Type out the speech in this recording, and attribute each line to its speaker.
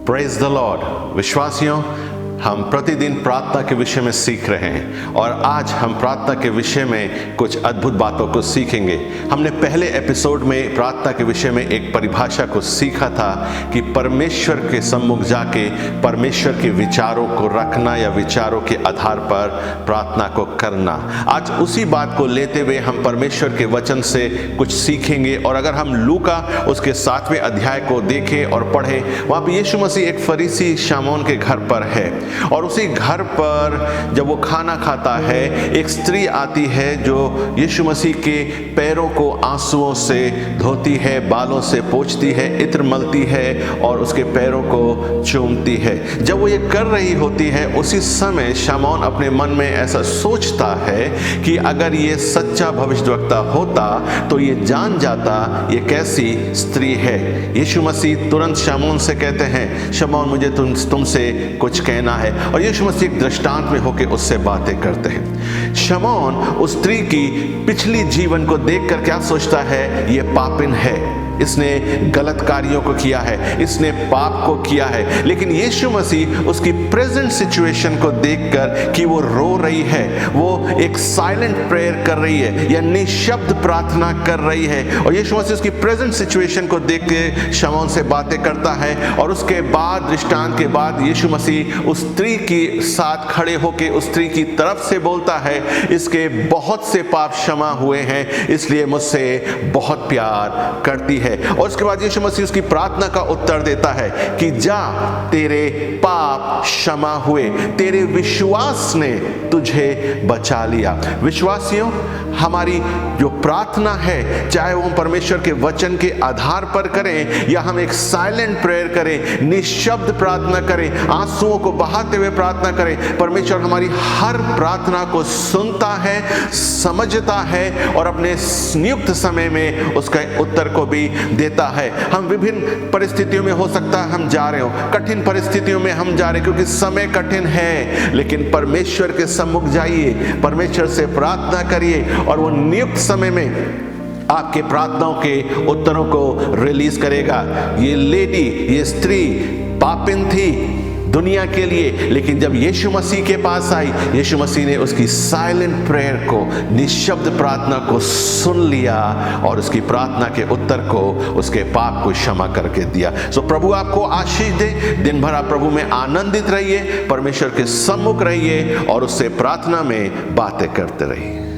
Speaker 1: Praise the Lord. विश्वासियों, हम प्रतिदिन प्रार्थना के विषय में सीख रहे हैं और आज हम प्रार्थना के विषय में कुछ अद्भुत बातों को सीखेंगे। हमने पहले एपिसोड में प्रार्थना के विषय में एक परिभाषा को सीखा था कि परमेश्वर के सम्मुख जाके परमेश्वर के विचारों को रखना या विचारों के आधार पर प्रार्थना को करना। आज उसी बात को लेते हुए हम परमेश्वर के वचन से कुछ सीखेंगे। और अगर हम लूका उसके 7वें अध्याय को देखें और पढ़ें, वहाँ पे यीशु मसीह एक फरीसी शामौन के घर पर है और उसी घर पर जब वो खाना खाता है, एक स्त्री आती है जो यीशु मसीह के पैरों को आंसुओं से धोती है, बालों से पोंछती है, इत्र मलती है और उसके पैरों को चूमती है। जब वो ये कर रही होती है, उसी समय शामौन अपने मन में ऐसा सोचता है कि अगर ये सच्चा भविष्यद्वक्ता होता तो ये जान जाता ये कैसी स्त्री है। यीशु मसीह तुरंत शामौन से कहते हैं, शामौन मुझे तुमसे कुछ कहना है। और यीशु मसीह एक दृष्टांत में होकर उससे बातें करते हैं। शमौन उस स्त्री की पिछली जीवन को देखकर क्या सोचता है, ये पापिन है, इसने गलत कार्यों को किया है, इसने पाप को किया है। लेकिन यीशु मसीह उसकी प्रेजेंट सिचुएशन को देखकर कि वो रो रही है, वो एक साइलेंट प्रेयर कर रही है या निशब्द प्रार्थना कर रही है, और यीशु मसीह उसकी प्रेजेंट सिचुएशन को देख के शमौन से बातें करता है। और उसके बाद दृष्टांत के बाद यीशु मसीह उस स्त्री के साथ खड़े होकर उस स्त्री की तरफ से बोलता है, इसके बहुत से पाप क्षमा हुए हैं, इसलिए मुझसे बहुत प्यार करती है। और उसके बाद यीशु मसीह उसकी प्रार्थना का उत्तर देता है कि जा, तेरे पाप क्षमा हुए, तेरे विश्वास ने तुझे बचा लिया। विश्वासियों, हमारी जो प्रार्थना है, चाहे वो हम परमेश्वर के वचन के आधार पर करें या हम एक साइलेंट प्रेयर करें, निशब्द प्रार्थना करें, आंसुओं को बहाते हुए प्रार्थना करें, परमेश्वर हमारी हर प्रार्थना को सुनता है, समझता है और अपने नियुक्त समय में उसका उत्तर को भी देता है। हम विभिन्न परिस्थितियों में, हो सकता है हम जा रहे हो, कठिन परिस्थितियों में हम जा रहे क्योंकि समय कठिन है, लेकिन परमेश्वर के सम्मुख जाइए, परमेश्वर से प्रार्थना करिए और वो नियुक्त समय में आपके प्रार्थनाओं के उत्तरों को रिलीज करेगा। ये लेडी, ये स्त्री पापिन थी दुनिया के लिए, लेकिन जब यीशु मसीह के पास आई, यीशु मसीह ने उसकी साइलेंट प्रेयर को, निशब्द प्रार्थना को सुन लिया और उसकी प्रार्थना के उत्तर को, उसके पाप को क्षमा करके दिया। सो प्रभु आपको आशीष दे। दिन भर आप प्रभु में आनंदित रहिए, परमेश्वर के सम्मुख रहिए और उससे प्रार्थना में बातें करते रहिए।